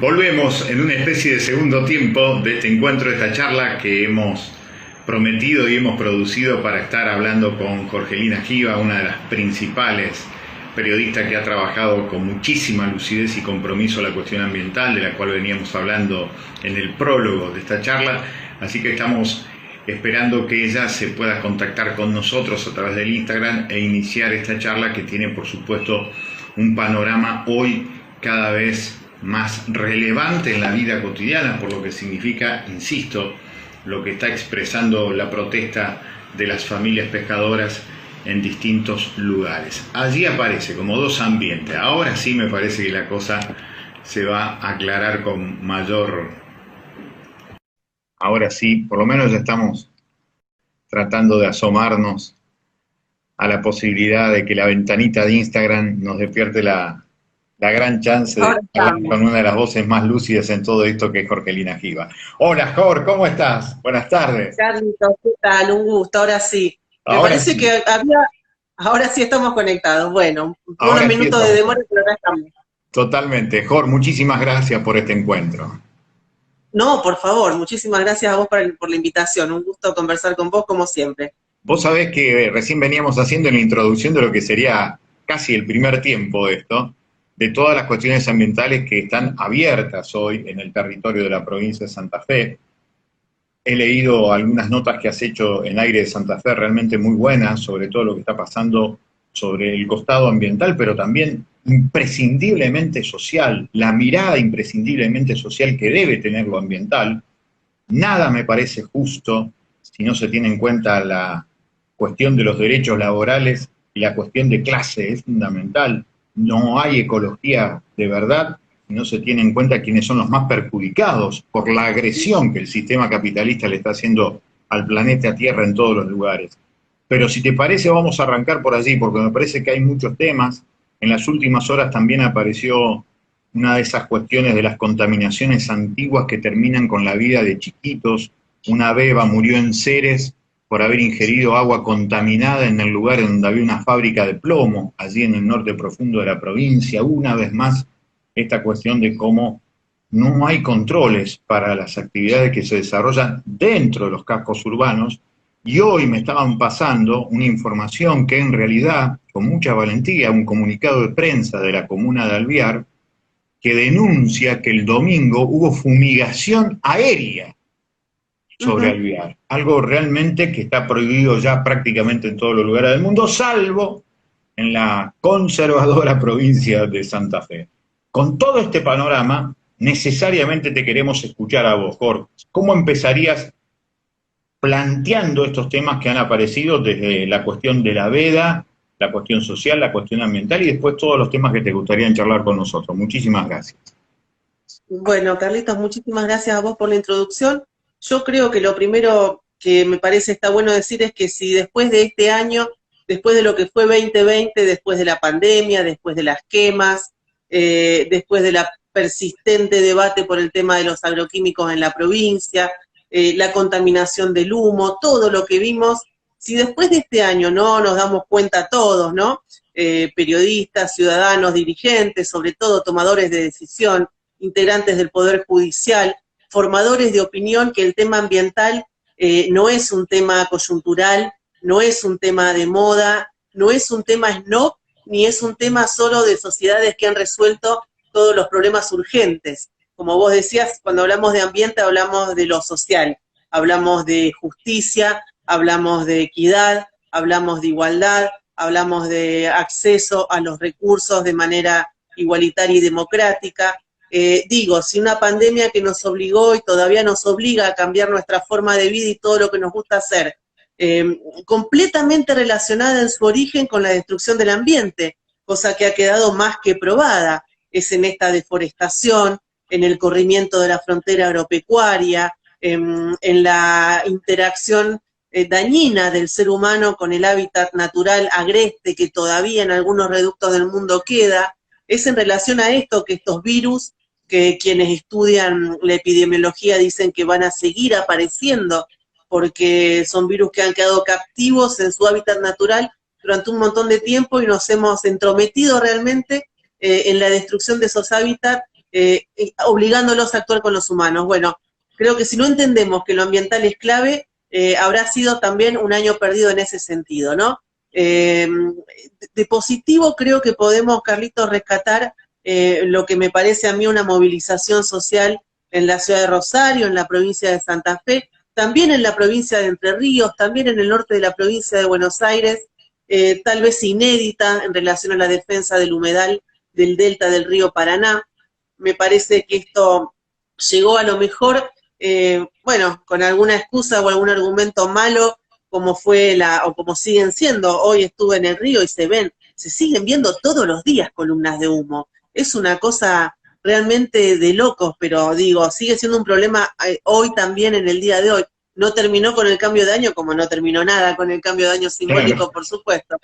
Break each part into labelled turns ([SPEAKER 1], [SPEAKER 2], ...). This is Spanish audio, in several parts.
[SPEAKER 1] Volvemos en una especie de segundo tiempo de este encuentro, de esta charla que hemos prometido y hemos producido para estar hablando con Jorgelina Giva, una de las principales periodistas que ha trabajado con muchísima lucidez y compromiso la cuestión ambiental, de la cual veníamos hablando en el prólogo de esta charla. Así que estamos esperando que ella se pueda contactar con nosotros a través del Instagram e iniciar esta charla que tiene, por supuesto, un panorama hoy cada vez más relevante en la vida cotidiana, por lo que significa, insisto, lo que está expresando la protesta de las familias pescadoras en distintos lugares. Allí aparece como dos ambientes. Ahora sí me parece que la cosa se va a aclarar con mayor... Ahora sí, por lo menos ya estamos tratando de asomarnos a la posibilidad de que la ventanita de Instagram nos despierte la gran chance de hablar con una de las voces más lúcidas en todo esto, que es Jorgelina Giva. Hola, Jor, ¿cómo estás? Buenas tardes.
[SPEAKER 2] Carlitos, ¿qué tal? Un gusto, ahora sí. Me
[SPEAKER 1] Ahora
[SPEAKER 2] parece
[SPEAKER 1] sí,
[SPEAKER 2] que ahora sí estamos conectados. Bueno,
[SPEAKER 1] ahora
[SPEAKER 2] unos
[SPEAKER 1] sí
[SPEAKER 2] minutos de
[SPEAKER 1] estamos.
[SPEAKER 2] demora, pero ahora estamos.
[SPEAKER 1] Totalmente. Jor, muchísimas gracias por este encuentro.
[SPEAKER 2] No, por favor, muchísimas gracias a vos por la invitación. Un gusto conversar con vos, como siempre.
[SPEAKER 1] Vos sabés que recién veníamos haciendo en la introducción de lo que sería casi el primer tiempo de esto, de todas las cuestiones ambientales que están abiertas hoy en el territorio de la provincia de Santa Fe. He leído algunas notas que has hecho en Aire de Santa Fe, realmente muy buenas, sobre todo lo que está pasando sobre el costado ambiental, pero también imprescindiblemente social, la mirada imprescindiblemente social que debe tener lo ambiental. Nada me parece justo si no se tiene en cuenta la cuestión de los derechos laborales y la cuestión de clase, es fundamental. No hay ecología de verdad si no se tiene en cuenta quiénes son los más perjudicados por la agresión que el sistema capitalista le está haciendo al planeta Tierra en todos los lugares. Pero si te parece, vamos a arrancar por allí, porque me parece que hay muchos temas. En las últimas horas también apareció una de esas cuestiones de las contaminaciones antiguas que terminan con la vida de chiquitos. Una beba murió en Ceres por haber ingerido agua contaminada en el lugar donde había una fábrica de plomo, allí en el norte profundo de la provincia. Una vez más, esta cuestión de cómo no hay controles para las actividades que se desarrollan dentro de los cascos urbanos. Y hoy me estaban pasando una información que en realidad, con mucha valentía, un comunicado de prensa de la comuna de Alvear, que denuncia que el domingo hubo fumigación aérea sobre Alvear. Algo realmente que está prohibido ya prácticamente en todos los lugares del mundo, salvo en la conservadora provincia de Santa Fe. Con todo este panorama, necesariamente te queremos escuchar a vos, Jorge. ¿Cómo empezarías planteando estos temas que han aparecido desde la cuestión de la veda, la cuestión social, la cuestión ambiental y después todos los temas que te gustaría charlar con nosotros? Muchísimas gracias.
[SPEAKER 2] Bueno, Carlitos, muchísimas gracias a vos por la introducción. Yo creo que lo primero que me parece está bueno decir es que si después de este año, después de lo que fue 2020, después de la pandemia, después de las quemas, después de la persistente debate por el tema de los agroquímicos en la provincia, la contaminación del humo, todo lo que vimos, si después de este año no nos damos cuenta todos, ¿no? Periodistas, ciudadanos, dirigentes, sobre todo tomadores de decisión, integrantes del Poder Judicial, formadores de opinión, que el tema ambiental no es un tema coyuntural, no es un tema de moda, no es un tema snob, ni es un tema solo de sociedades que han resuelto todos los problemas urgentes. Como vos decías, cuando hablamos de ambiente hablamos de lo social, hablamos de justicia, hablamos de equidad, hablamos de igualdad, hablamos de acceso a los recursos de manera igualitaria y democrática. Si una pandemia que nos obligó y todavía nos obliga a cambiar nuestra forma de vida y todo lo que nos gusta hacer, completamente relacionada en su origen con la destrucción del ambiente, cosa que ha quedado más que probada, es en esta deforestación, en el corrimiento de la frontera agropecuaria, en la interacción dañina del ser humano con el hábitat natural agreste que todavía en algunos reductos del mundo queda. Es en relación a esto que estos virus, que quienes estudian la epidemiología dicen que van a seguir apareciendo, porque son virus que han quedado captivos en su hábitat natural durante un montón de tiempo y nos hemos entrometido realmente en la destrucción de esos hábitats obligándolos a actuar con los humanos. Bueno, creo que si no entendemos que lo ambiental es clave, habrá sido también un año perdido en ese sentido, ¿no? De positivo creo que podemos, Carlitos, rescatar lo que me parece a mí una movilización social en la ciudad de Rosario, en la provincia de Santa Fe, también en la provincia de Entre Ríos, también en el norte de la provincia de Buenos Aires, tal vez inédita en relación a la defensa del humedal del delta del río Paraná. Me parece que esto llegó a lo mejor, bueno, con alguna excusa o algún argumento malo, como fue o como siguen siendo. Hoy estuve en el río y se siguen viendo todos los días columnas de humo. Es una cosa realmente de locos, pero digo, sigue siendo un problema hoy también, en el día de hoy. No terminó con el cambio de año, como no terminó nada con el cambio de año simbólico, por supuesto,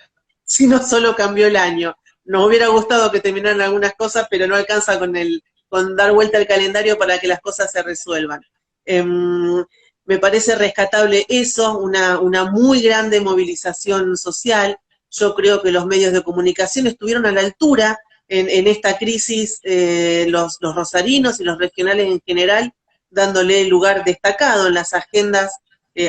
[SPEAKER 2] sino solo cambió el año. Nos hubiera gustado que terminaran algunas cosas, pero no alcanza con dar vuelta al calendario para que las cosas se resuelvan. Me parece rescatable eso, una muy grande movilización social. Yo creo que los medios de comunicación estuvieron a la altura en esta crisis, los rosarinos y los regionales en general, dándole lugar destacado en las agendas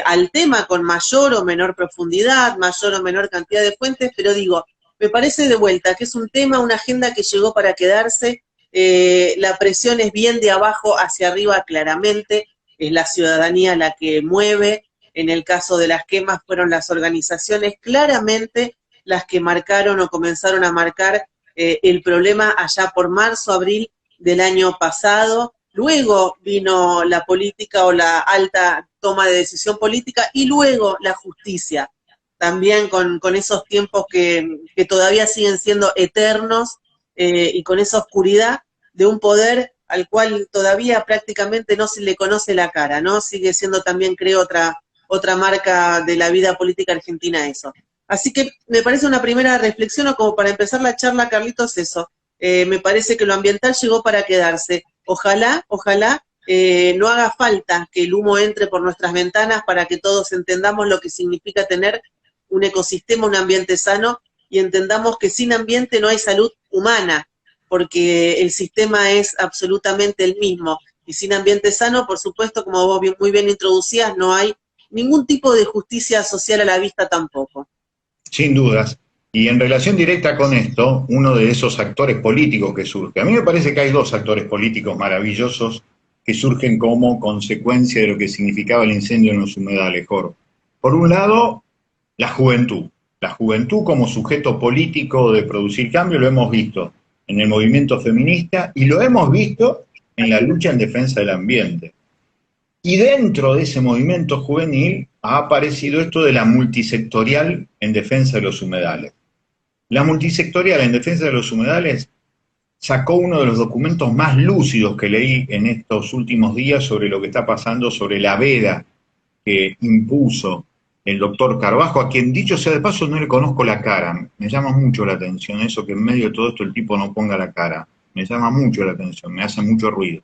[SPEAKER 2] al tema con mayor o menor profundidad, mayor o menor cantidad de fuentes, pero digo, me parece de vuelta que es un tema, una agenda que llegó para quedarse. La presión es bien de abajo hacia arriba claramente, es la ciudadanía la que mueve. En el caso de las quemas fueron las organizaciones claramente las que marcaron o comenzaron a marcar el problema allá por marzo, abril del año pasado. Luego vino la política o la alta toma de decisión política y luego la justicia, también con esos tiempos que todavía siguen siendo eternos y con esa oscuridad de un poder al cual todavía prácticamente no se le conoce la cara, ¿no? Sigue siendo también, creo, otra marca de la vida política argentina eso. Así que me parece una primera reflexión, o como para empezar la charla, Carlitos, eso. Me parece que lo ambiental llegó para quedarse. Ojalá no haga falta que el humo entre por nuestras ventanas para que todos entendamos lo que significa tener un ecosistema, un ambiente sano, y entendamos que sin ambiente no hay salud humana, porque el sistema es absolutamente el mismo. Y sin ambiente sano, por supuesto, como vos muy bien introducías, no hay ningún tipo de justicia social a la vista tampoco.
[SPEAKER 1] Sin dudas. Y en relación directa con esto, uno de esos actores políticos que surge, a mí me parece que hay dos actores políticos maravillosos que surgen como consecuencia de lo que significaba el incendio en los humedales, Jorge. Por un lado, la juventud como sujeto político de producir cambio, lo hemos visto en el movimiento feminista y lo hemos visto en la lucha en defensa del ambiente. Y dentro de ese movimiento juvenil ha aparecido esto de la multisectorial en defensa de los humedales. La multisectorial en defensa de los humedales sacó uno de los documentos más lúcidos que leí en estos últimos días sobre lo que está pasando, sobre la veda que impuso el doctor Carbajo, a quien, dicho sea de paso, no le conozco la cara. Me llama mucho la atención eso, que en medio de todo esto el tipo no ponga la cara. Me llama mucho la atención, me hace mucho ruido.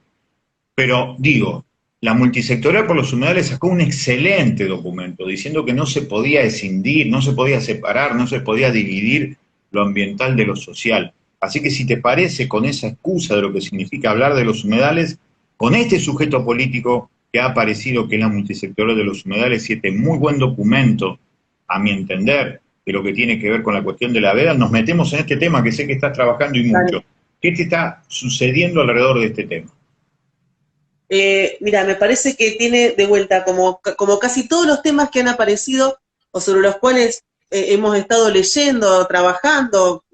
[SPEAKER 1] Pero digo, la multisectorial por los humedales sacó un excelente documento diciendo que no se podía escindir, no se podía separar, no se podía dividir lo ambiental de lo social. Así que si te parece, con esa excusa de lo que significa hablar de los humedales, con este sujeto político que ha aparecido, que es la multisectorial de los humedales, y este muy buen documento, a mi entender, de lo que tiene que ver con la cuestión de la veda, nos metemos en este tema que sé que estás trabajando y mucho. ¿Qué te está sucediendo alrededor de este tema?
[SPEAKER 2] Mira, me parece que tiene de vuelta, como casi todos los temas que han aparecido o sobre los cuales hemos estado leyendo, trabajando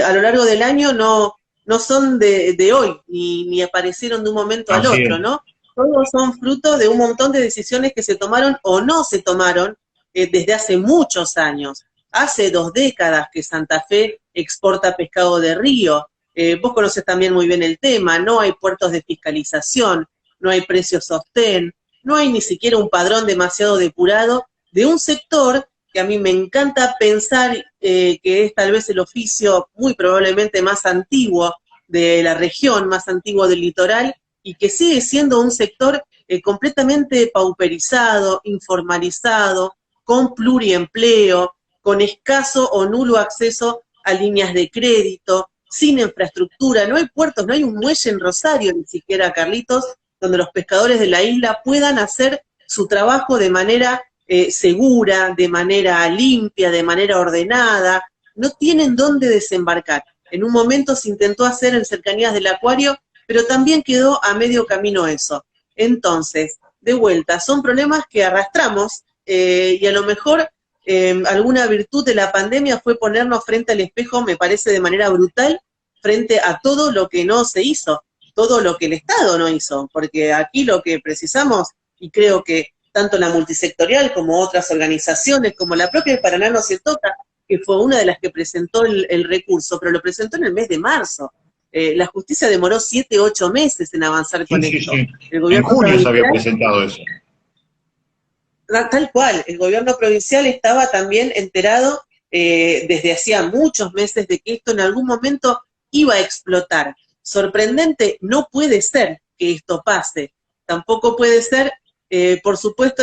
[SPEAKER 2] a lo largo del año, no son de hoy, ni aparecieron de un momento al otro, ¿no? Todos son fruto de un montón de decisiones que se tomaron o no se tomaron desde hace muchos años. Hace 2 décadas que Santa Fe exporta pescado de río. Vos conocés también muy bien el tema, no hay puertos de fiscalización, no hay precios sostén, no hay ni siquiera un padrón demasiado depurado de un sector que a mí me encanta pensar que es tal vez el oficio muy probablemente más antiguo de la región, más antiguo del litoral, y que sigue siendo un sector completamente pauperizado, informalizado, con pluriempleo, con escaso o nulo acceso a líneas de crédito, sin infraestructura, no hay puertos, no hay un muelle en Rosario ni siquiera, Carlitos, donde los pescadores de la isla puedan hacer su trabajo de manera segura, de manera limpia, de manera ordenada, no tienen dónde desembarcar. En un momento se intentó hacer en cercanías del acuario, pero también quedó a medio camino eso. Entonces, de vuelta, son problemas que arrastramos y a lo mejor alguna virtud de la pandemia fue ponernos frente al espejo, me parece de manera brutal, frente a todo lo que no se hizo, todo lo que el Estado no hizo, porque aquí lo que precisamos, y creo que tanto la multisectorial como otras organizaciones, como la propia de Paraná No Se Toca, que fue una de las que presentó el recurso, pero lo presentó en el mes de marzo. La justicia demoró 7, 8 meses en avanzar con esto.
[SPEAKER 1] Sí.
[SPEAKER 2] El
[SPEAKER 1] En
[SPEAKER 2] gobierno
[SPEAKER 1] junio se había
[SPEAKER 2] provincial,
[SPEAKER 1] presentado eso.
[SPEAKER 2] tal cual, el gobierno provincial estaba también enterado desde hacía muchos meses de que esto en algún momento iba a explotar. Sorprendente, no puede ser que esto pase. Tampoco puede ser, por supuesto,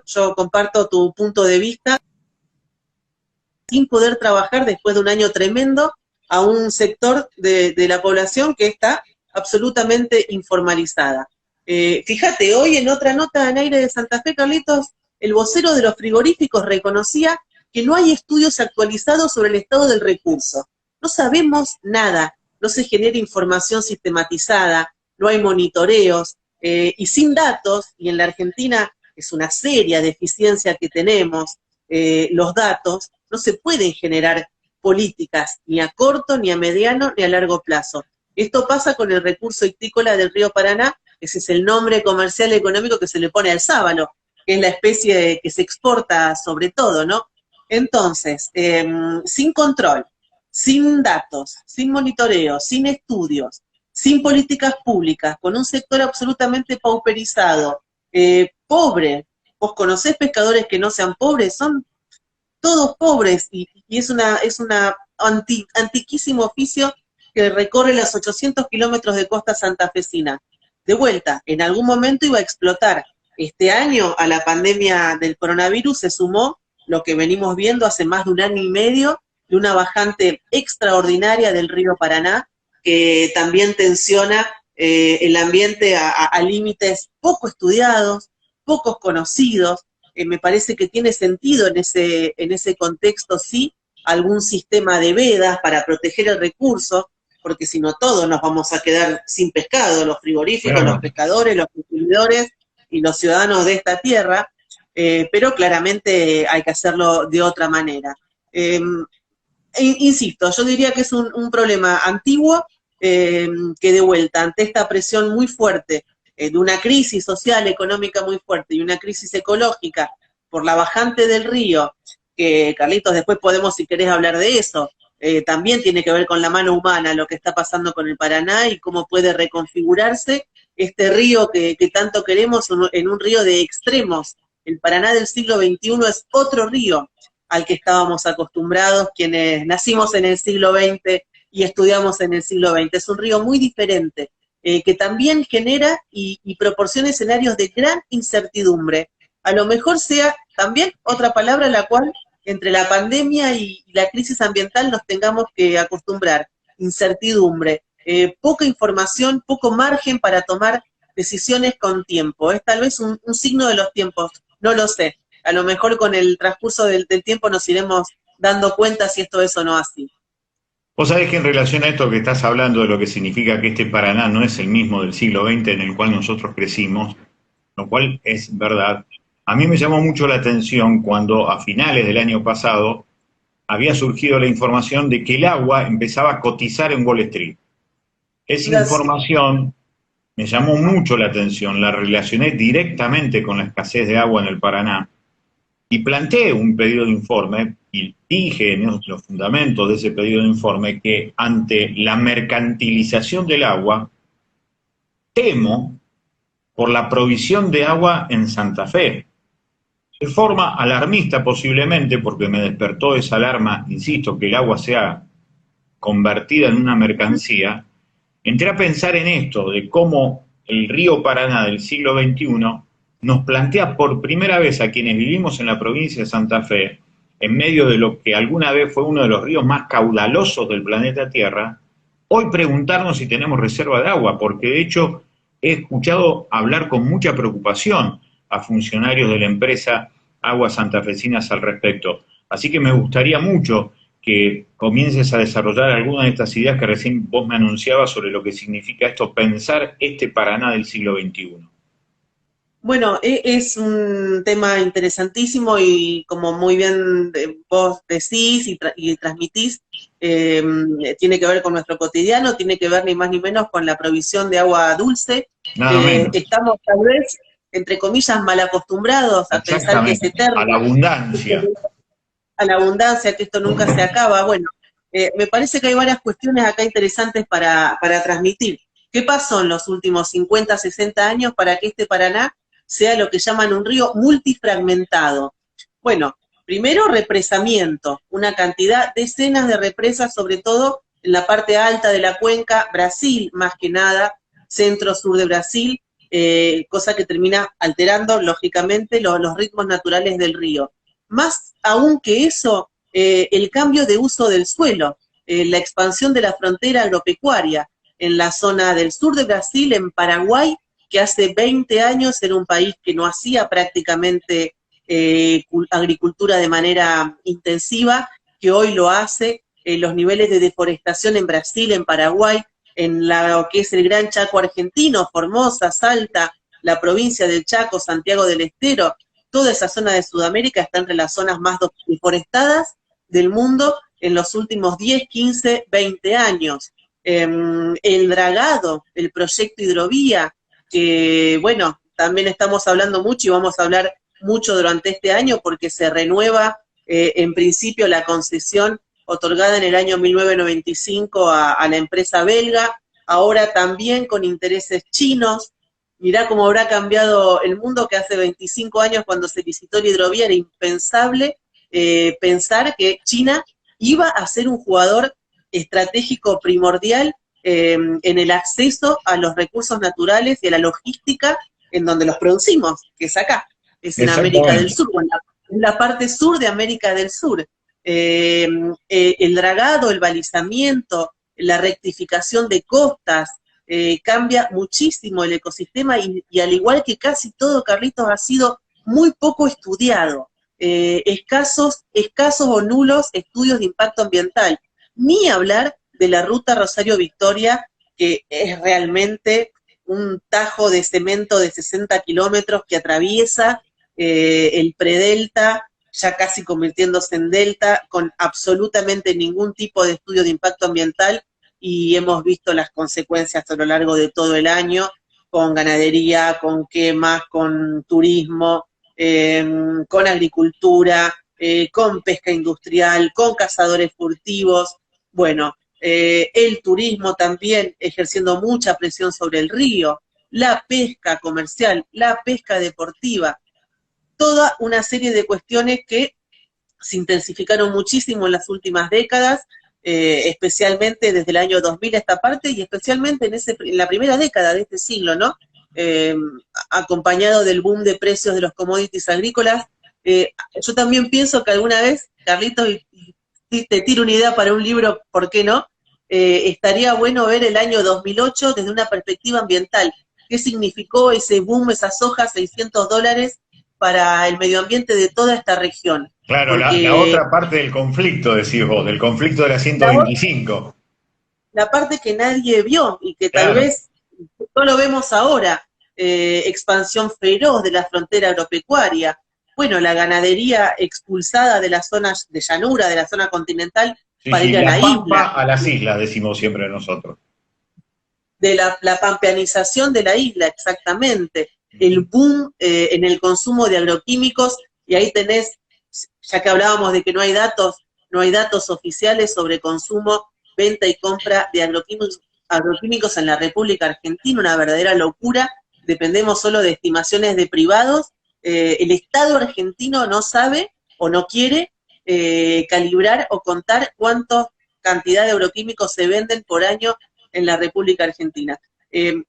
[SPEAKER 2] yo comparto tu punto de vista, sin poder trabajar después de un año tremendo a un sector de la población que está absolutamente informalizada. Fíjate, hoy en otra nota en Aire de Santa Fe, Carlitos, el vocero de los frigoríficos reconocía que no hay estudios actualizados sobre el estado del recurso. No sabemos nada, no se genera información sistematizada, no hay monitoreos, y sin datos, y en la Argentina es una seria deficiencia que tenemos, los datos, no se pueden generar políticas ni a corto, ni a mediano, ni a largo plazo. Esto pasa con el recurso hictícola del río Paraná, ese es el nombre comercial y económico que se le pone al sábalo, que es la especie que se exporta sobre todo, ¿no? Entonces, sin control, sin datos, sin monitoreo, sin estudios, sin políticas públicas, con un sector absolutamente pauperizado, pobre. ¿Vos conocés pescadores que no sean pobres? Son todos pobres y es una antiquísimo oficio que recorre los 800 kilómetros de costa santafesina. De vuelta, en algún momento iba a explotar. Este año a la pandemia del coronavirus se sumó lo que venimos viendo hace más de un año y medio, de una bajante extraordinaria del río Paraná, que también tensiona el ambiente a límites poco estudiados, pocos conocidos. Me parece que tiene sentido en ese contexto, sí, algún sistema de vedas para proteger el recurso, porque si no todos nos vamos a quedar sin pescado, los frigoríficos,
[SPEAKER 1] Claro.
[SPEAKER 2] los pescadores, los consumidores y los ciudadanos de esta tierra, pero claramente hay que hacerlo de otra manera. Insisto, yo diría que es un problema antiguo, que de vuelta, ante esta presión muy fuerte de una crisis social, económica muy fuerte y una crisis ecológica por la bajante del río, que Carlitos, después podemos, si querés, hablar de eso, también tiene que ver con la mano humana, lo que está pasando con el Paraná y cómo puede reconfigurarse este río que tanto queremos en un río de extremos. El Paraná del siglo XXI es otro río al que estábamos acostumbrados quienes nacimos en el siglo XX y estudiamos en el siglo XX. Es un río muy diferente, que también genera y proporciona escenarios de gran incertidumbre. A lo mejor sea también otra palabra a la cual entre la pandemia y la crisis ambiental nos tengamos que acostumbrar, incertidumbre, poca información, poco margen para tomar decisiones con tiempo. Es tal vez un signo de los tiempos, no lo sé. A lo mejor con el transcurso del tiempo nos iremos dando cuenta si esto es o no así.
[SPEAKER 1] Vos sabés que en relación a esto que estás hablando de lo que significa que este Paraná no es el mismo del siglo XX en el cual nosotros crecimos, lo cual es verdad, a mí me llamó mucho la atención cuando a finales del año pasado había surgido la información de que el agua empezaba a cotizar en Wall Street. Esa información me llamó mucho la atención, la relacioné directamente con la escasez de agua en el Paraná y planteé un pedido de informe y dije en los fundamentos de ese pedido de informe que ante la mercantilización del agua, temo por la provisión de agua en Santa Fe. De forma alarmista posiblemente, porque me despertó esa alarma, insisto, que el agua sea convertida en una mercancía, entré a pensar en esto, de cómo el río Paraná del siglo XXI nos plantea por primera vez a quienes vivimos en la provincia de Santa Fe en medio de lo que alguna vez fue uno de los ríos más caudalosos del planeta Tierra, hoy preguntarnos si tenemos reserva de agua, porque de hecho he escuchado hablar con mucha preocupación a funcionarios de la empresa Aguas Santafesinas al respecto. Así que me gustaría mucho que comiences a desarrollar algunas de estas ideas que recién vos me anunciabas sobre lo que significa esto, pensar este Paraná del siglo XXI.
[SPEAKER 2] Bueno, es un tema interesantísimo y como muy bien vos decís y transmitís, tiene que ver con nuestro cotidiano, tiene que ver ni más ni menos con la provisión de agua dulce.
[SPEAKER 1] Nada menos.
[SPEAKER 2] Estamos tal vez, entre comillas, mal acostumbrados a pensar que es eterno.
[SPEAKER 1] A la abundancia.
[SPEAKER 2] A la abundancia, que esto nunca se acaba. Bueno, me parece que hay varias cuestiones acá interesantes para transmitir. ¿Qué pasó en los últimos 50, 60 años para que este Paraná sea lo que llaman un río multifragmentado? Bueno, primero represamiento, una cantidad, decenas de represas, sobre todo en la parte alta de la cuenca, Brasil más que nada, centro-sur de Brasil, cosa que termina alterando, lógicamente, los ritmos naturales del río. Más aún que eso, el cambio de uso del suelo, la expansión de la frontera agropecuaria en la zona del sur de Brasil, en Paraguay, que hace 20 años era un país que no hacía prácticamente agricultura de manera intensiva, que hoy lo hace, los niveles de deforestación en Brasil, en Paraguay, en lo que es el Gran Chaco argentino, Formosa, Salta, la provincia del Chaco, Santiago del Estero, toda esa zona de Sudamérica está entre las zonas más deforestadas del mundo en los últimos 10, 15, 20 años. El dragado, el proyecto Hidrovía, que bueno, también estamos hablando mucho y vamos a hablar mucho durante este año porque se renueva en principio la concesión otorgada en el año 1995 a la empresa belga, ahora también con intereses chinos. Mirá cómo habrá cambiado el mundo, que hace 25 años cuando se licitó la hidrovía era impensable pensar que China iba a ser un jugador estratégico primordial en el acceso a los recursos naturales y a la logística en donde los producimos, que es acá, es en América del Sur, en la parte sur de América del Sur. El dragado, el balizamiento, la rectificación de costas, cambia muchísimo el ecosistema y al igual que casi todo, Carlitos, ha sido muy poco estudiado. Escasos o nulos estudios de impacto ambiental. Ni hablar de la ruta Rosario-Victoria, que es realmente un tajo de cemento de 60 kilómetros que atraviesa el predelta, ya casi convirtiéndose en delta, con absolutamente ningún tipo de estudio de impacto ambiental, y hemos visto las consecuencias a lo largo de todo el año, con ganadería, con quemas, con turismo, con agricultura, con pesca industrial, con cazadores furtivos, bueno, el turismo también ejerciendo mucha presión sobre el río, la pesca comercial, la pesca deportiva, toda una serie de cuestiones que se intensificaron muchísimo en las últimas décadas, especialmente desde el año 2000 a esta parte, y especialmente en la primera década de este siglo, ¿no? Acompañado del boom de precios de los commodities agrícolas. Yo también pienso que alguna vez, Carlitos, y te tiro una idea para un libro, ¿por qué no? Estaría bueno ver el año 2008 desde una perspectiva ambiental. ¿Qué significó ese boom, esa soja, $600 para el medio ambiente de toda esta región?
[SPEAKER 1] Claro, la otra parte del conflicto, decís vos, del conflicto de la 125.
[SPEAKER 2] La parte que nadie vio y que tal vez no lo vemos ahora, expansión feroz de la frontera agropecuaria, bueno, la ganadería expulsada de las zonas de llanura, de la zona continental, para ir a la isla.
[SPEAKER 1] A las islas, decimos siempre nosotros.
[SPEAKER 2] De la pampeanización de la isla, exactamente. El boom en el consumo de agroquímicos, y ahí tenés, ya que hablábamos de que no hay datos oficiales sobre consumo, venta y compra de agroquímicos en la República Argentina, una verdadera locura, dependemos solo de estimaciones de privados. El Estado argentino no sabe o no quiere calibrar o contar cuánta cantidad de agroquímicos se venden por año en la República Argentina.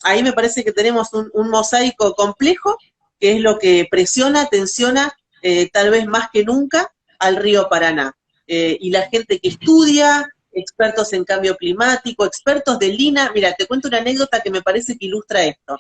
[SPEAKER 2] Ahí me parece que tenemos un mosaico complejo, que es lo que presiona, tensiona, tal vez más que nunca, al río Paraná. Y la gente que estudia, expertos en cambio climático, expertos del INA. Mira, te cuento una anécdota que me parece que ilustra esto.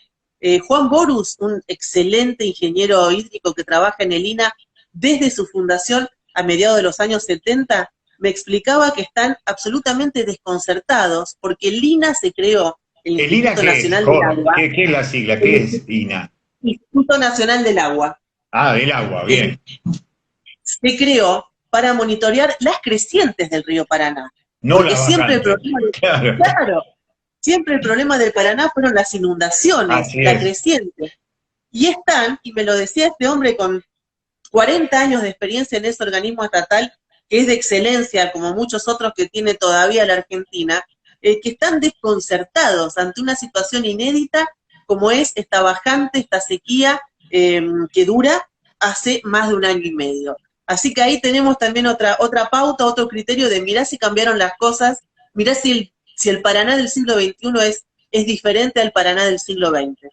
[SPEAKER 2] Juan Borus, un excelente ingeniero hídrico que trabaja en el INA desde su fundación a mediados de los años 70, me explicaba que están absolutamente desconcertados porque el INA se creó, el
[SPEAKER 1] ¿El INA
[SPEAKER 2] Instituto
[SPEAKER 1] qué es?
[SPEAKER 2] Nacional del Agua.
[SPEAKER 1] ¿Qué es la sigla? ¿Qué es INA?
[SPEAKER 2] Instituto Nacional del Agua.
[SPEAKER 1] Ah, del agua, bien.
[SPEAKER 2] Se creó para monitorear las crecientes del río Paraná.
[SPEAKER 1] No
[SPEAKER 2] Porque
[SPEAKER 1] la
[SPEAKER 2] siempre el
[SPEAKER 1] bajante.
[SPEAKER 2] problema
[SPEAKER 1] Claro.
[SPEAKER 2] claro, siempre el problema del Paraná fueron las inundaciones,
[SPEAKER 1] Así
[SPEAKER 2] la
[SPEAKER 1] es.
[SPEAKER 2] creciente. Y están, y me lo decía este hombre con 40 años de experiencia en ese organismo estatal, que es de excelencia, como muchos otros que tiene todavía la Argentina, que están desconcertados ante una situación inédita como es esta bajante, esta sequía que dura hace más de un año y medio. Así que ahí tenemos también otra pauta, otro criterio de mirá si cambiaron las cosas, mirá si el Paraná del siglo XXI es diferente al Paraná del siglo XX.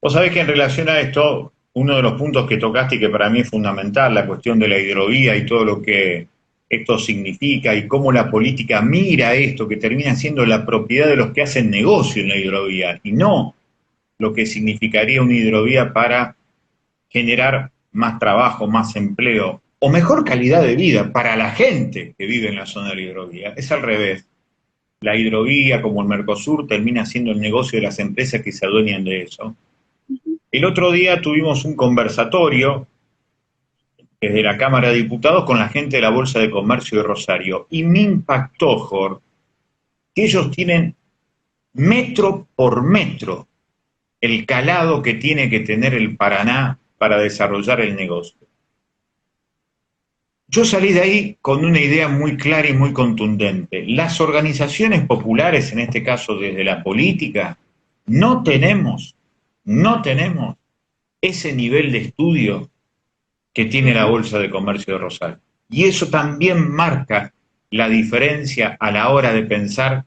[SPEAKER 1] Vos sabés que en relación a esto, uno de los puntos que tocaste y que para mí es fundamental, la cuestión de la hidrovía y todo lo que esto significa y cómo la política mira esto, que termina siendo la propiedad de los que hacen negocio en la hidrovía y no lo que significaría una hidrovía para generar más trabajo, más empleo o mejor calidad de vida para la gente que vive en la zona de la hidrovía. Es al revés. La hidrovía, como el Mercosur, termina siendo el negocio de las empresas que se adueñan de eso. El otro día tuvimos un conversatorio desde la Cámara de Diputados con la gente de la Bolsa de Comercio de Rosario y me impactó, Jorge, que ellos tienen metro por metro el calado que tiene que tener el Paraná para desarrollar el negocio. Yo salí de ahí con una idea muy clara y muy contundente. Las organizaciones populares, en este caso desde la política, no tenemos ese nivel de estudio que tiene la Bolsa de Comercio de Rosario. Y eso también marca la diferencia a la hora de pensar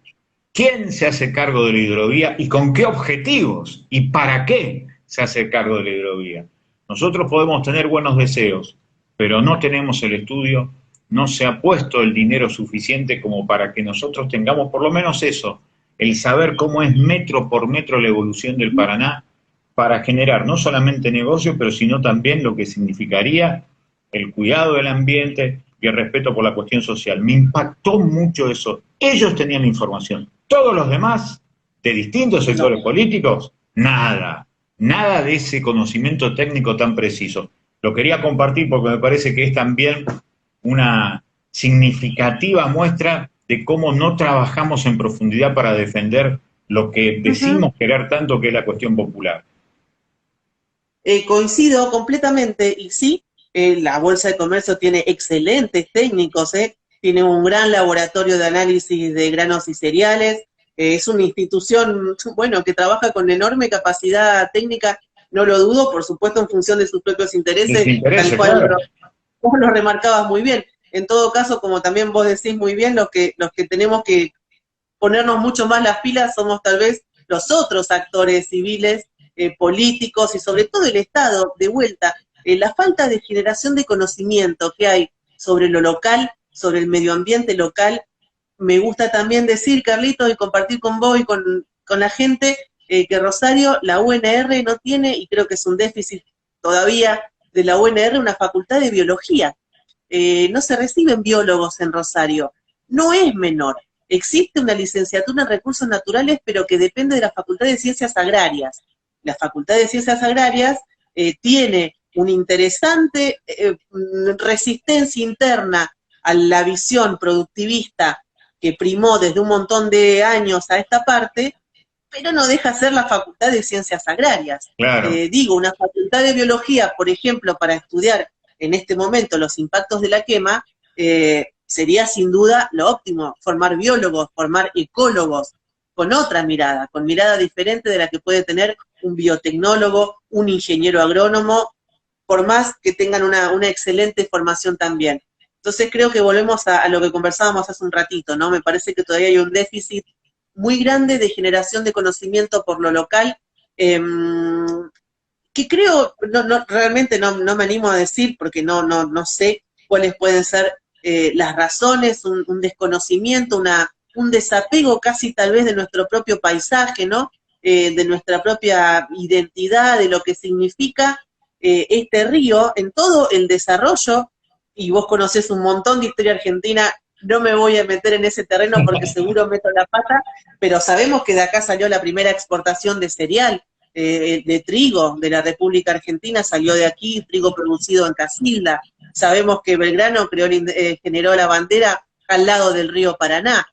[SPEAKER 1] quién se hace cargo de la hidrovía y con qué objetivos y para qué se hace cargo de la hidrovía. Nosotros podemos tener buenos deseos, pero no tenemos el estudio, no se ha puesto el dinero suficiente como para que nosotros tengamos por lo menos eso, el saber cómo es metro por metro la evolución del Paraná para generar no solamente negocio, pero sino también lo que significaría el cuidado del ambiente y el respeto por la cuestión social. Me impactó mucho eso. Ellos tenían la información. Todos los demás, de distintos sectores políticos, nada de ese conocimiento técnico tan preciso. Lo quería compartir porque me parece que es también una significativa muestra de cómo no trabajamos en profundidad para defender lo que decimos querer tanto, que es la cuestión popular.
[SPEAKER 2] Coincido completamente, y sí, la Bolsa de Comercio tiene excelentes técnicos, tiene un gran laboratorio de análisis de granos y cereales, es una institución, bueno, que trabaja con enorme capacidad técnica, no lo dudo, por supuesto en función de sus propios intereses, tal cual
[SPEAKER 1] claro.
[SPEAKER 2] vos lo remarcabas muy bien. En todo caso, como también vos decís muy bien, los que tenemos que ponernos mucho más las pilas somos tal vez los otros actores civiles, políticos y sobre todo el Estado, de vuelta, la falta de generación de conocimiento que hay sobre lo local, sobre el medio ambiente local. Me gusta también decir, Carlitos, y compartir con vos y con la gente, que Rosario, la UNR no tiene, y creo que es un déficit todavía de la UNR, una facultad de biología. No se reciben biólogos en Rosario. No es menor. Existe una licenciatura en recursos naturales, pero que depende de la Facultad de Ciencias Agrarias. La Facultad de Ciencias Agrarias tiene una interesante resistencia interna a la visión productivista que primó desde un montón de años a esta parte, pero no deja de ser la Facultad de Ciencias Agrarias.
[SPEAKER 1] Claro.
[SPEAKER 2] Digo, una facultad de biología, por ejemplo, para estudiar en este momento los impactos de la quema, sería sin duda lo óptimo, formar biólogos, formar ecólogos, con otra mirada, con mirada diferente de la que puede tener un biotecnólogo, un ingeniero agrónomo, por más que tengan una excelente formación también. Entonces creo que volvemos a lo que conversábamos hace un ratito, ¿no? Me parece que todavía hay un déficit muy grande de generación de conocimiento por lo local, que creo, realmente no me animo a decir, porque no sé cuáles pueden ser las razones, un desconocimiento, un desapego casi tal vez de nuestro propio paisaje, ¿no? De nuestra propia identidad, de lo que significa este río en todo el desarrollo, y vos conocés un montón de historia argentina, no me voy a meter en ese terreno porque seguro meto la pata, pero sabemos que de acá salió la primera exportación de cereal, de trigo, de la República Argentina, salió de aquí, trigo producido en Casilda. Sabemos que Belgrano generó la bandera al lado del río Paraná.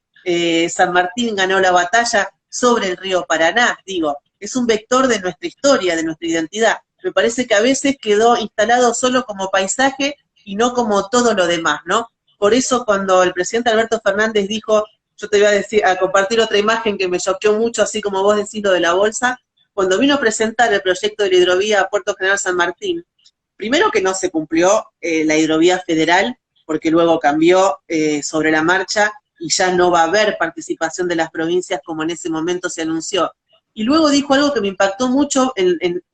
[SPEAKER 2] San Martín ganó la batalla sobre el río Paraná. Digo, es un vector de nuestra historia, de nuestra identidad. Me parece que a veces quedó instalado solo como paisaje y no como todo lo demás, ¿no? Por eso cuando el presidente Alberto Fernández dijo, yo te voy a compartir otra imagen que me choqueó mucho, así como vos decís lo de la bolsa, cuando vino a presentar el proyecto de la hidrovía a Puerto General San Martín, primero que no se cumplió la hidrovía federal, porque luego cambió sobre la marcha y ya no va a haber participación de las provincias como en ese momento se anunció. Y luego dijo algo que me impactó mucho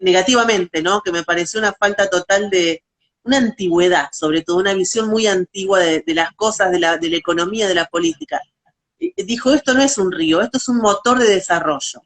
[SPEAKER 2] negativamente, ¿no? Que me pareció una falta total de una antigüedad, sobre todo una visión muy antigua de las cosas, de la economía, de la política. Dijo, esto no es un río, esto es un motor de desarrollo.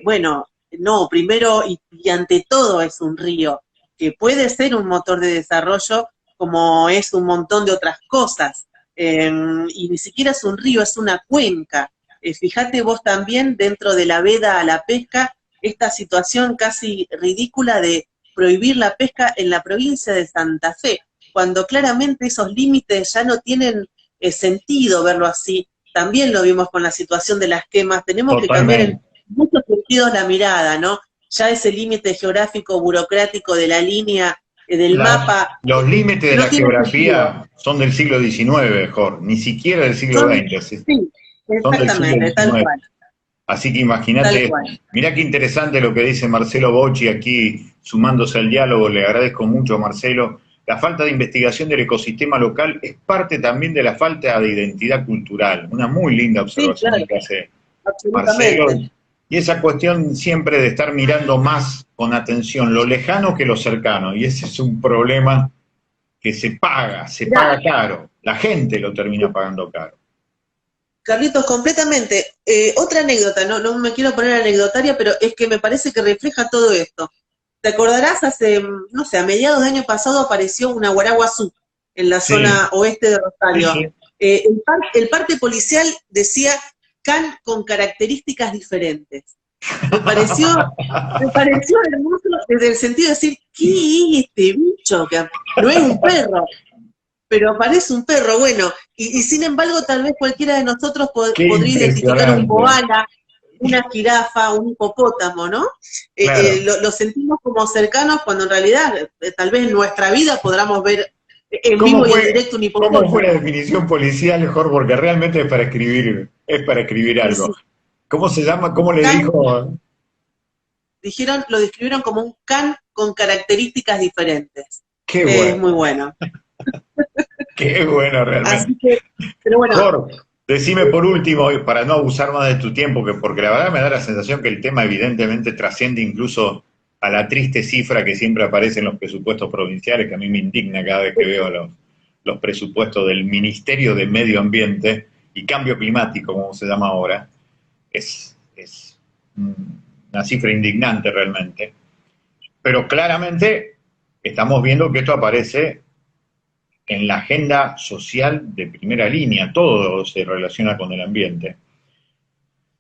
[SPEAKER 2] Bueno, no, primero y ante todo es un río, que puede ser un motor de desarrollo como es un montón de otras cosas, y ni siquiera es un río, es una cuenca. Fíjate vos también dentro de la veda a la pesca, esta situación casi ridícula de prohibir la pesca en la provincia de Santa Fe, cuando claramente esos límites ya no tienen sentido verlo así. También lo vimos con la situación de las quemas, tenemos que cambiar en muchos sentidos la mirada, ¿no? Ya ese límite geográfico, burocrático de la línea, del mapa.
[SPEAKER 1] Los límites de
[SPEAKER 2] no
[SPEAKER 1] la geografía son del siglo XIX, Jorge, ni siquiera del siglo XX.
[SPEAKER 2] Sí,
[SPEAKER 1] son del siglo
[SPEAKER 2] exactamente, tal
[SPEAKER 1] XIX.
[SPEAKER 2] cual.
[SPEAKER 1] Así que imagínate, mirá qué interesante lo que dice Marcelo Bocci aquí, sumándose al diálogo, le agradezco mucho a Marcelo. La falta de investigación del ecosistema local es parte también de la falta de identidad cultural. Una muy linda observación, sí, claro, que hace Marcelo. Y esa cuestión siempre de estar mirando más con atención lo lejano que lo cercano. Y ese es un problema que se paga caro. La gente lo termina pagando caro.
[SPEAKER 2] Carlitos, completamente. Otra anécdota, no me quiero poner anecdotaria, pero es que me parece que refleja todo esto. ¿Te acordarás? Hace, no sé, a mediados de año pasado apareció una guaraguazú en la zona oeste de Rosario. Sí. El parte policial decía can con características diferentes. Me pareció hermoso desde el sentido de decir, ¿qué es este bicho? Que no es un perro, pero parece un perro. Bueno, y sin embargo tal vez cualquiera de nosotros podría identificar un koala, una jirafa, un hipopótamo, ¿no? Claro. Lo sentimos como cercanos cuando en realidad tal vez en nuestra vida podamos ver en vivo y en directo un hipopótamo.
[SPEAKER 1] ¿Cómo fue la definición policial, mejor? Porque realmente es para escribir algo. Sí. ¿Cómo se llama? ¿Cómo le dijo?
[SPEAKER 2] Lo describieron como un can con características diferentes.
[SPEAKER 1] Qué bueno.
[SPEAKER 2] Es muy bueno.
[SPEAKER 1] Qué bueno, realmente.
[SPEAKER 2] Así que, pero bueno.
[SPEAKER 1] Jorge, decime por último, para no abusar más de tu tiempo, porque la verdad me da la sensación que el tema evidentemente trasciende incluso a la triste cifra que siempre aparece en los presupuestos provinciales, que a mí me indigna cada vez que veo los presupuestos del Ministerio de Medio Ambiente y Cambio Climático, como se llama ahora. Es una cifra indignante realmente. Pero claramente estamos viendo que esto aparece en la agenda social de primera línea, todo se relaciona con el ambiente.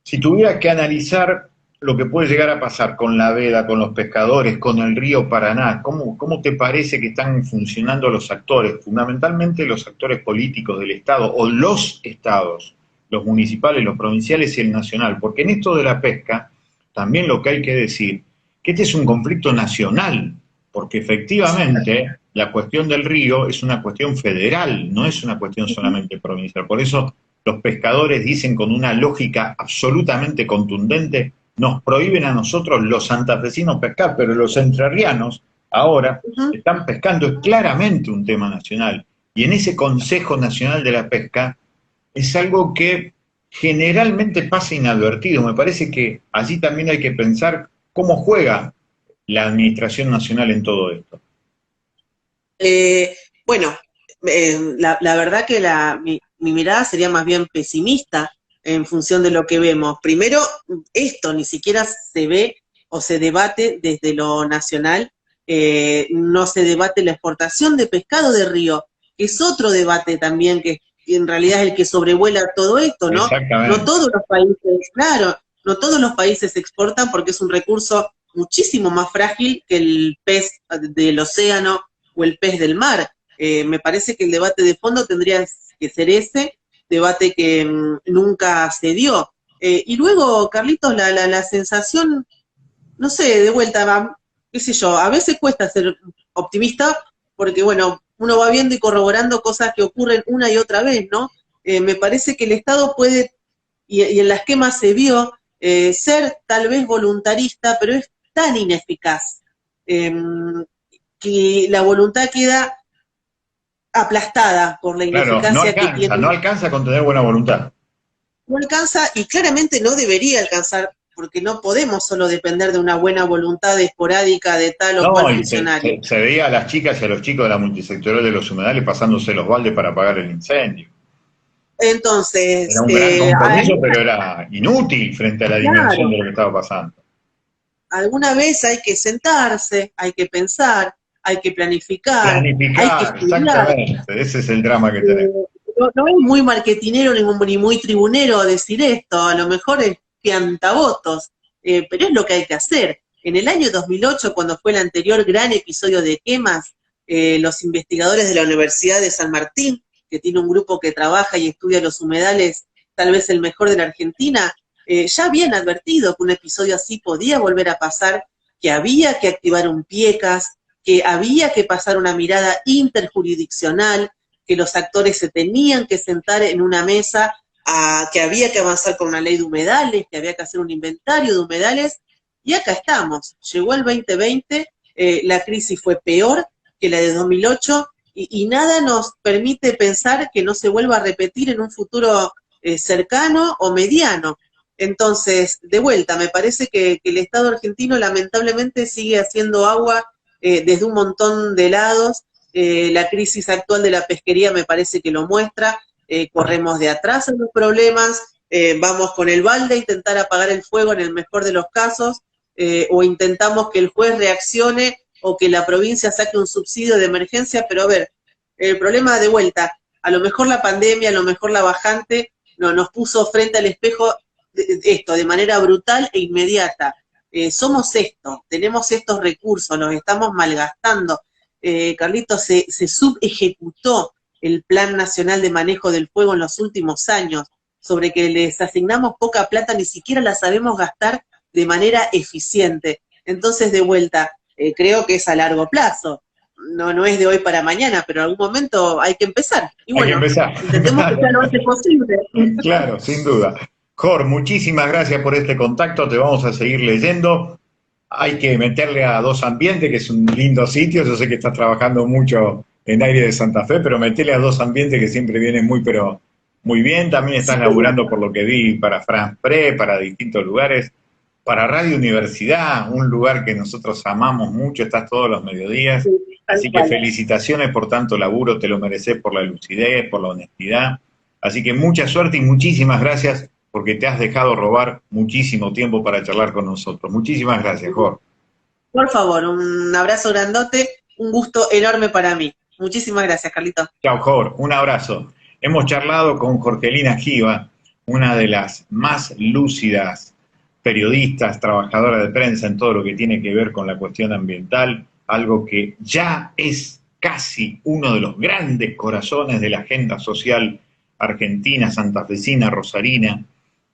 [SPEAKER 1] Si tuviera que analizar lo que puede llegar a pasar con la veda, con los pescadores, con el río Paraná, ¿cómo te parece que están funcionando los actores, fundamentalmente los actores políticos del Estado, o los estados, los municipales, los provinciales y el nacional? Porque en esto de la pesca, también lo que hay que decir, que este es un conflicto nacional, porque efectivamente la cuestión del río es una cuestión federal, no es una cuestión solamente provincial. Por eso los pescadores dicen con una lógica absolutamente contundente, nos prohíben a nosotros los santafesinos pescar, pero los entrerrianos ahora están pescando. Es claramente un tema nacional. Y en ese Consejo Nacional de la Pesca es algo que generalmente pasa inadvertido. Me parece que allí también hay que pensar cómo juega la Administración Nacional en todo esto.
[SPEAKER 2] Bueno, La verdad que mi mirada sería más bien pesimista en función de lo que vemos. Primero, esto ni siquiera se ve o se debate desde lo nacional, no se debate la exportación de pescado de río, que es otro debate también que en realidad es el que sobrevuela todo esto, ¿no? No
[SPEAKER 1] Exactamente.
[SPEAKER 2] todos los países, claro, no todos los países exportan porque es un recurso muchísimo más frágil que el pez del océano o el pez del mar. Me parece que el debate de fondo tendría que ser ese, debate que nunca se dio. Y luego, Carlitos, la sensación, no sé, de vuelta, qué sé yo, a veces cuesta ser optimista porque, bueno, uno va viendo y corroborando cosas que ocurren una y otra vez, ¿no? Me parece que el Estado puede, y en la esquema se vio, ser tal vez voluntarista, pero es tan ineficaz que la voluntad queda aplastada por la
[SPEAKER 1] Claro,
[SPEAKER 2] ineficacia que tiene.
[SPEAKER 1] no alcanza con tener buena voluntad.
[SPEAKER 2] No alcanza y claramente no debería alcanzar porque no podemos solo depender de una buena voluntad esporádica de tal o
[SPEAKER 1] No,
[SPEAKER 2] cual
[SPEAKER 1] y
[SPEAKER 2] funcionario.
[SPEAKER 1] se veía a las chicas y a los chicos de la multisectorial de los humedales pasándose los baldes para apagar el incendio. Era
[SPEAKER 2] Entonces,
[SPEAKER 1] un gran compromiso, pero era inútil frente a la dimensión
[SPEAKER 2] claro,
[SPEAKER 1] de lo que estaba pasando.
[SPEAKER 2] alguna vez hay que sentarse, hay que pensar, hay que planificar, hay que
[SPEAKER 1] Planificar,
[SPEAKER 2] estudiar.
[SPEAKER 1] exactamente, ese es el drama que tenemos.
[SPEAKER 2] No es muy marketinero ni muy tribunero decir esto, a lo mejor es piantavotos, pero es lo que hay que hacer. En el año 2008, cuando fue el anterior gran episodio de quemas, los investigadores de la Universidad de San Martín, que tiene un grupo que trabaja y estudia los humedales, tal vez el mejor de la Argentina, ya habían advertido que un episodio así podía volver a pasar, que había que activar un PIECAS, que había que pasar una mirada interjurisdiccional, que los actores se tenían que sentar en una mesa, que había que avanzar con una ley de humedales, que había que hacer un inventario de humedales, y acá estamos. Llegó el 2020, la crisis fue peor que la de 2008, y nada nos permite pensar que no se vuelva a repetir en un futuro cercano o mediano. Entonces, de vuelta, me parece que el Estado argentino lamentablemente sigue haciendo agua desde un montón de lados. La crisis actual de la pesquería me parece que lo muestra. Corremos de atrás en los problemas, vamos con el balde a intentar apagar el fuego en el mejor de los casos, o intentamos que el juez reaccione o que la provincia saque un subsidio de emergencia, pero a ver, el problema de vuelta, a lo mejor la pandemia, a lo mejor la bajante, nos puso frente al espejo esto de manera brutal e inmediata. Somos esto, tenemos estos recursos, los estamos malgastando. Carlitos, se subejecutó el Plan Nacional de Manejo del Fuego en los últimos años, sobre que les asignamos poca plata, ni siquiera la sabemos gastar de manera eficiente. Entonces, de vuelta, creo que es a largo plazo. No es de hoy para mañana, pero en algún momento hay que empezar. Y
[SPEAKER 1] Hay que
[SPEAKER 2] bueno,
[SPEAKER 1] empezar.
[SPEAKER 2] intentemos que sea lo antes posible.
[SPEAKER 1] Claro, sin duda. Jor, muchísimas gracias por este contacto, te vamos a seguir leyendo. Hay que meterle a Dos Ambientes, que es un lindo sitio, yo sé que estás trabajando mucho en Aire de Santa Fe, pero metele a Dos Ambientes que siempre viene muy, pero muy bien. También estás
[SPEAKER 2] Sí,
[SPEAKER 1] laburando, por lo que vi, para France Pre, para distintos lugares, para Radio Universidad, un lugar que nosotros amamos mucho, estás todos los mediodías.
[SPEAKER 2] tal
[SPEAKER 1] Así que
[SPEAKER 2] cual.
[SPEAKER 1] felicitaciones por tanto laburo, te lo mereces por la lucidez, por la honestidad. Así que mucha suerte y muchísimas gracias porque te has dejado robar muchísimo tiempo para charlar con nosotros. Muchísimas gracias, Jorge.
[SPEAKER 2] Por favor, un abrazo grandote, un gusto enorme para mí. Muchísimas gracias, Carlito.
[SPEAKER 1] Chao, Jorge. Un abrazo. Hemos charlado con Jorgelina Giva, una de las más lúcidas periodistas, trabajadora de prensa en todo lo que tiene que ver con la cuestión ambiental, algo que ya es casi uno de los grandes corazones de la agenda social argentina, santafesina, rosarina.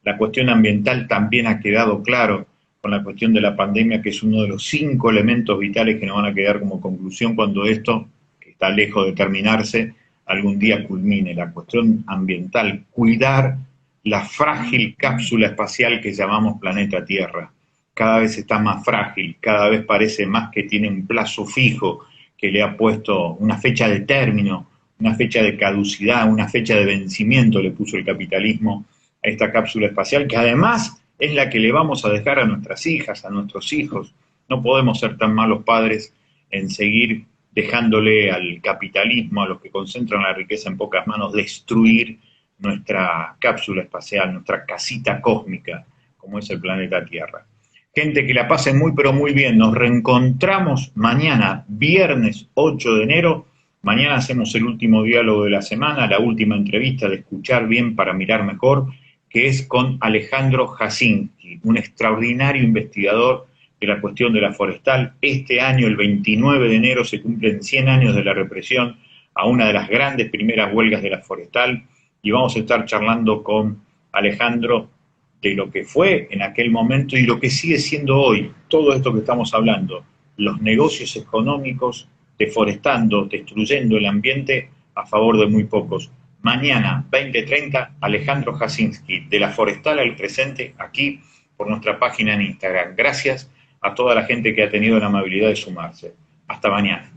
[SPEAKER 1] La cuestión ambiental también ha quedado claro con la cuestión de la pandemia, que es uno de los 5 elementos vitales que nos van a quedar como conclusión cuando esto, que está lejos de terminarse, algún día culmine. La cuestión ambiental, cuidar la frágil cápsula espacial que llamamos planeta Tierra. Cada vez está más frágil, cada vez parece más que tiene un plazo fijo, que le ha puesto una fecha de término, una fecha de caducidad, una fecha de vencimiento, le puso el capitalismo a esta cápsula espacial, que además es la que le vamos a dejar a nuestras hijas, a nuestros hijos. No podemos ser tan malos padres en seguir dejándole al capitalismo, a los que concentran la riqueza en pocas manos, destruir nuestra cápsula espacial, nuestra casita cósmica, como es el planeta Tierra. Gente, que la pasen muy pero muy bien. Nos reencontramos mañana, viernes 8 de enero. Mañana hacemos el último diálogo de la semana, la última entrevista de Escuchar Bien para Mirar Mejor, que es con Alejandro Jasinski, un extraordinario investigador de la cuestión de la forestal. Este año, el 29 de enero, se cumplen 100 años de la represión a una de las grandes primeras huelgas de la forestal, y vamos a estar charlando con Alejandro de lo que fue en aquel momento y lo que sigue siendo hoy, todo esto que estamos hablando, los negocios económicos deforestando, destruyendo el ambiente a favor de muy pocos. Mañana, 20:30, Alejandro Jasinski, de la Forestal al Presente, aquí por nuestra página en Instagram. Gracias a toda la gente que ha tenido la amabilidad de sumarse. Hasta mañana.